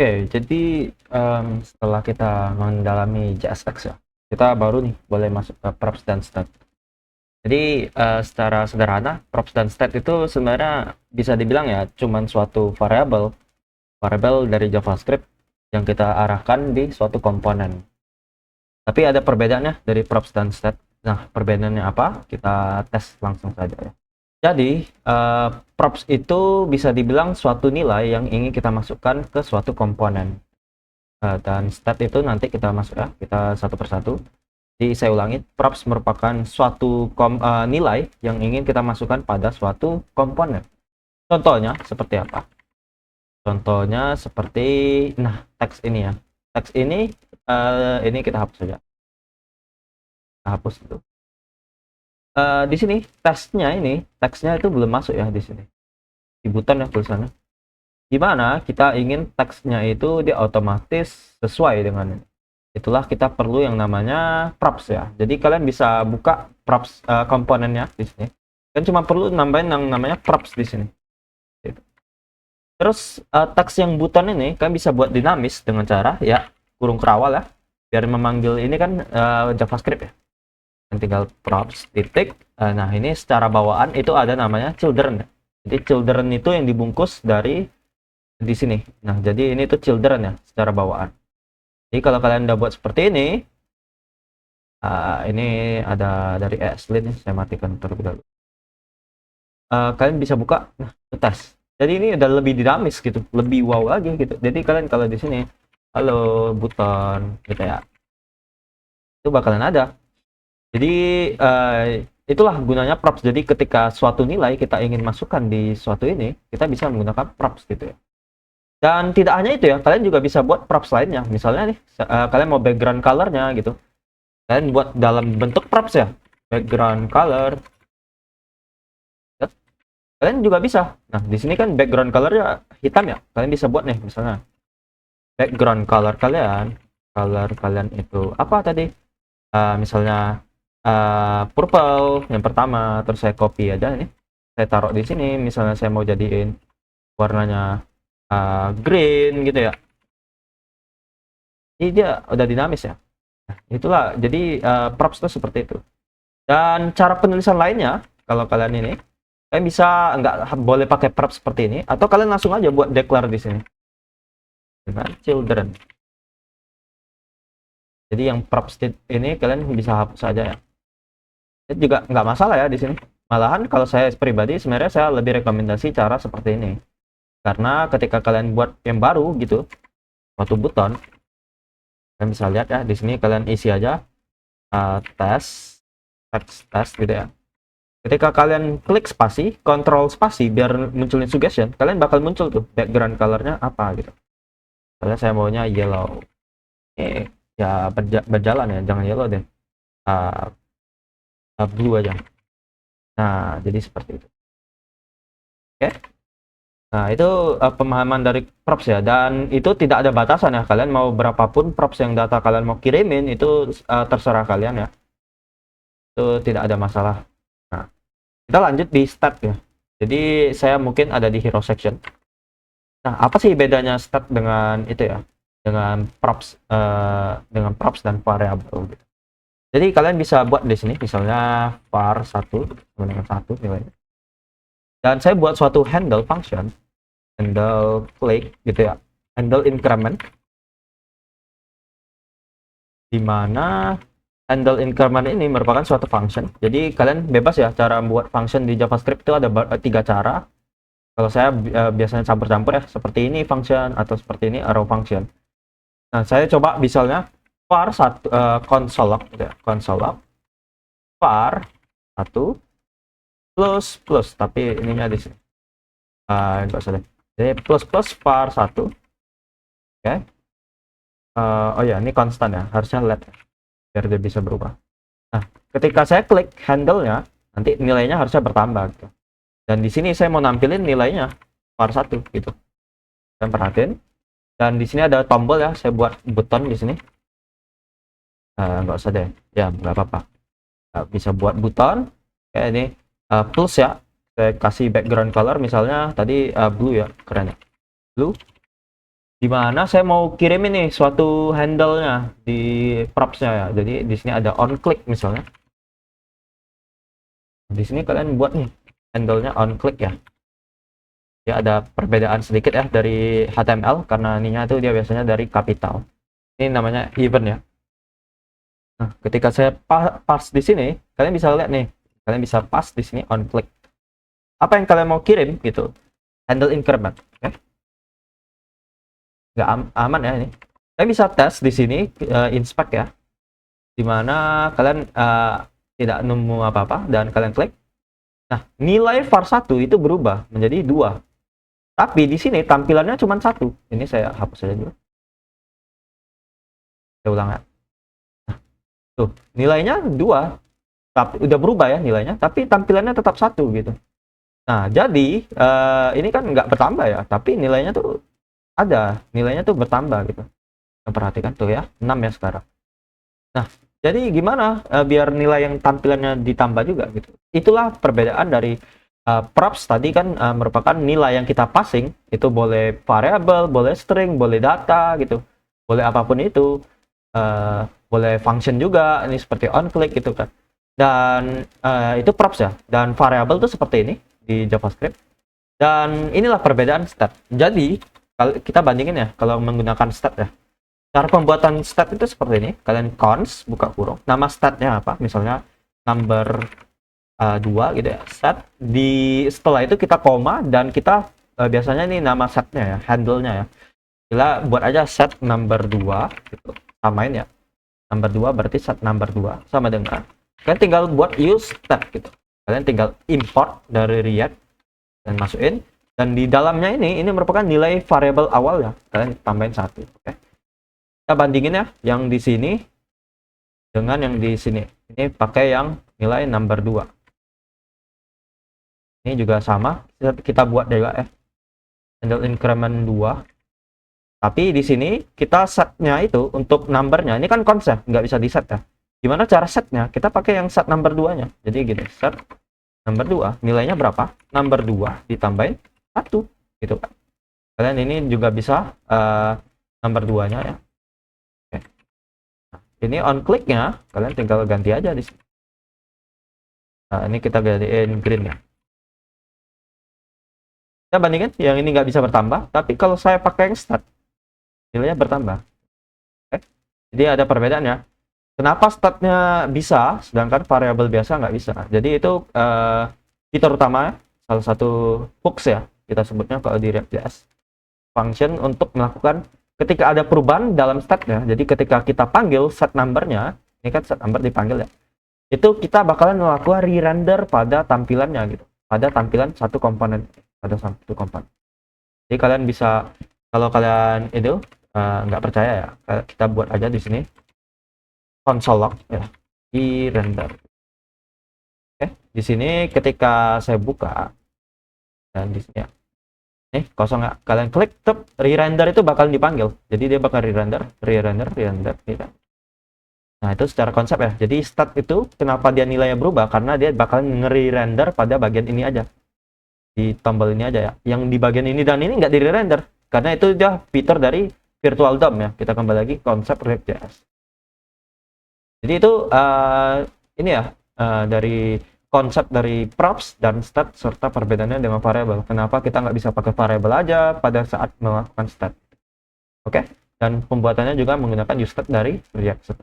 Oke, jadi setelah kita mendalami JSX ya, kita baru nih boleh masuk ke props dan stat. Jadi secara sederhana, props dan stat itu sebenarnya bisa dibilang ya cuman suatu variabel dari JavaScript yang kita arahkan di suatu komponen. Tapi ada perbedaannya dari props dan stat. Nah, perbedaannya apa? Kita tes langsung saja ya. Jadi, props itu bisa dibilang suatu nilai yang ingin kita masukkan ke suatu komponen. Dan stat itu nanti kita masuk ya, kita satu persatu. Jadi saya ulangi, props merupakan suatu nilai yang ingin kita masukkan pada suatu komponen. Contohnya seperti apa? Contohnya seperti, nah teks ini ya. Teks ini kita hapus saja. Kita hapus itu. Di sini teksnya itu belum masuk ya di sini. Di button ya tulisannya. Gimana kita ingin teksnya itu dia otomatis sesuai dengan ini. Itulah kita perlu yang namanya props ya. Jadi kalian bisa buka props komponennya di sini. Kalian cuma perlu nambahin yang namanya props di sini. Gitu. Terus teks yang button ini kalian bisa buat dinamis dengan cara ya kurung kerawal ya. Biar memanggil ini kan JavaScript ya. Dan tinggal props titik. Nah ini secara bawaan itu ada namanya children ya. Jadi children itu yang dibungkus dari di sini. Nah jadi ini tuh children ya secara bawaan. Jadi kalau kalian udah buat seperti ini ada dari ESLint nih, saya matikan terlebih dahulu. Kalian bisa buka, nah tes. Jadi ini udah lebih dinamis gitu, lebih wow lagi gitu. Jadi kalian kalau di sini, halo button gitu ya, itu bakalan ada. Jadi itulah gunanya props. Jadi ketika suatu nilai kita ingin masukkan di suatu ini, kita bisa menggunakan props gitu ya. Dan tidak hanya itu ya, kalian juga bisa buat props lainnya. Misalnya nih, kalian mau background colornya gitu. Kalian buat dalam bentuk props ya. Background color. Kalian juga bisa. Nah, di sini kan background colornya hitam ya. Kalian bisa buat nih, misalnya. Background color kalian itu apa tadi? Misalnya purple yang pertama. Terus saya copy aja nih. Saya taruh di sini. Misalnya saya mau jadiin warnanya green gitu ya. Ini dia udah dinamis ya. Nah, itulah jadi props itu seperti itu. Dan cara penulisan lainnya kalau kalian ini kalian bisa nggak boleh pakai props seperti ini atau kalian langsung aja buat declare di sini dengan children. Jadi yang props ini kalian bisa hapus saja ya. Itu juga nggak masalah ya di sini. Malahan kalau saya pribadi sebenarnya saya lebih rekomendasi cara seperti ini. Karena ketika kalian buat yang baru gitu, suatu button, kalian bisa lihat ya di sini kalian isi aja test gitu ya. Ketika kalian klik spasi, kontrol spasi biar munculin suggestion, kalian bakal muncul tuh background colornya apa gitu. Soalnya saya maunya yellow. Ya berjalan ya, jangan yellow deh. Blue aja. Nah, jadi seperti itu. Oke. Nah, itu pemahaman dari props ya. Dan itu tidak ada batasan ya. Kalian mau berapapun props yang data kalian mau kirimin, itu terserah kalian ya. Itu tidak ada masalah. Nah, kita lanjut di stat ya. Jadi saya mungkin ada di hero section. Nah, apa sih bedanya stat dengan itu ya? Dengan props dan variabel gitu. Jadi kalian bisa buat di sini misalnya var 1 dengan 1 nilainya. Dan saya buat suatu handle function, handle click gitu ya. Handle increment di mana handle increment ini merupakan suatu function. Jadi kalian bebas ya cara membuat function di JavaScript itu ada 3 cara. Kalau saya biasanya campur-campur ya, seperti ini function atau seperti ini arrow function. Nah, saya coba misalnya var 1 console log gitu ya. Console log var 1 plus tapi ininya di sini. Enggak usah deh. Jadi plus var 1. Oke. Oh ya, ini konstan ya, harusnya let biar dia bisa berubah. Nah, ketika saya klik handle-nya, nanti nilainya harusnya bertambah gitu. Dan di sini saya mau nampilin nilainya var 1 gitu. Dan perhatiin. Dan di sini ada tombol ya, saya buat button di sini. Nggak usah deh, ya nggak apa-apa. Bisa buat button kayak ini plus ya. Saya kasih background color misalnya tadi blue ya, keren ya. Blue. Dimana saya mau kirim ini suatu handle-nya di props-nya ya. Jadi di sini ada on click misalnya. Di sini kalian buat nih handle-nya on click ya. Ya ada perbedaan sedikit ya dari HTML karena ininya tuh dia biasanya dari capital. Ini namanya event ya. Nah, ketika saya pas di sini, kalian bisa lihat nih, kalian bisa pas di sini on click. Apa yang kalian mau kirim gitu, handle increment, oke? Nggak aman ya ini. Kalian bisa tes di sini inspect ya, dimana kalian tidak nemu apa-apa dan kalian klik. Nah, nilai var1 itu berubah menjadi 2. Tapi di sini tampilannya cuma 1. Ini saya hapus saja dulu. Saya ulang ya. Tuh, nilainya 2. Tapi udah berubah ya nilainya, tapi tampilannya tetap 1 gitu. Nah, jadi ini kan nggak bertambah ya, tapi nilainya tuh ada, nilainya tuh bertambah gitu. Nah, perhatikan tuh ya, 6 ya sekarang. Nah, jadi gimana biar nilai yang tampilannya ditambah juga gitu. Itulah perbedaan dari props tadi kan merupakan nilai yang kita passing, itu boleh variable, boleh string, boleh data gitu. Boleh apapun itu. Boleh function juga, ini seperti on click gitu kan. Dan itu props ya. Dan variable tuh seperti ini di JavaScript. Dan inilah perbedaan stat. Jadi, kalau kita bandingin ya, kalau menggunakan stat ya. Cara pembuatan stat itu seperti ini. Kalian cons, buka kurung. Nama statnya apa? Misalnya number 2 gitu ya. Stat. Setelah itu kita koma dan kita biasanya ini nama setnya ya, handle-nya ya. Kita buat aja set number 2 gitu. Samain ya. Number 2 berarti set number 2 sama dengan kalian tinggal buat use stat gitu. Kalian tinggal import dari React dan masukin, dan di dalamnya ini merupakan nilai variable awal ya, kalian tambahin 1. Oke, kita bandingin ya yang di sini dengan yang di sini. Ini pakai yang nilai number 2. Ini juga sama, kita buat juga ya handle increment 2. Tapi di sini kita setnya itu untuk numbernya, ini kan konsep nggak bisa di set ya. Gimana cara setnya? Kita pakai yang set number 2-nya. Jadi gini, set number 2, nilainya berapa? Number 2 ditambahin 1 gitu kan. Kalian ini juga bisa number 2-nya ya. Oke. Nah, ini on click-nya kalian tinggal ganti aja di sini. Nah, ini kita gantiin green ya. Kita bandingin, yang ini nggak bisa bertambah, tapi kalau saya pakai yang stat, nilainya bertambah. Oke. Jadi ada perbedaan ya. Kenapa statnya bisa, sedangkan variabel biasa nggak bisa? Jadi itu fitur utama, salah satu hooks ya, kita sebutnya kalau di React.js. Function untuk melakukan ketika ada perubahan dalam statnya. Jadi ketika kita panggil set number-nya, ini kan set number dipanggil ya, itu kita bakalan melakukan re-render pada tampilannya gitu, pada tampilan satu komponen, pada satu komponen. Jadi kalian bisa, kalau kalian itu nggak percaya ya, kita buat aja di sini console log ya, di render. Oke, di sini ketika saya buka dan di sini ya, nih kosong ya, kalian klik tep, re-render itu bakal dipanggil, jadi dia bakal re-render gitu. Nah itu secara konsep ya. Jadi stat itu kenapa dia nilainya berubah, karena dia bakal nge-re-render pada bagian ini aja, di tombol ini aja ya, yang di bagian ini dan ini nggak di-render karena itu udah fitur dari virtual DOM ya. Kita kembali lagi konsep React.js. Jadi itu ini ya dari konsep dari props dan stat serta perbedaannya dengan variable. Kenapa kita nggak bisa pakai variable aja pada saat melakukan stat? Oke, dan pembuatannya juga menggunakan useStat dari React.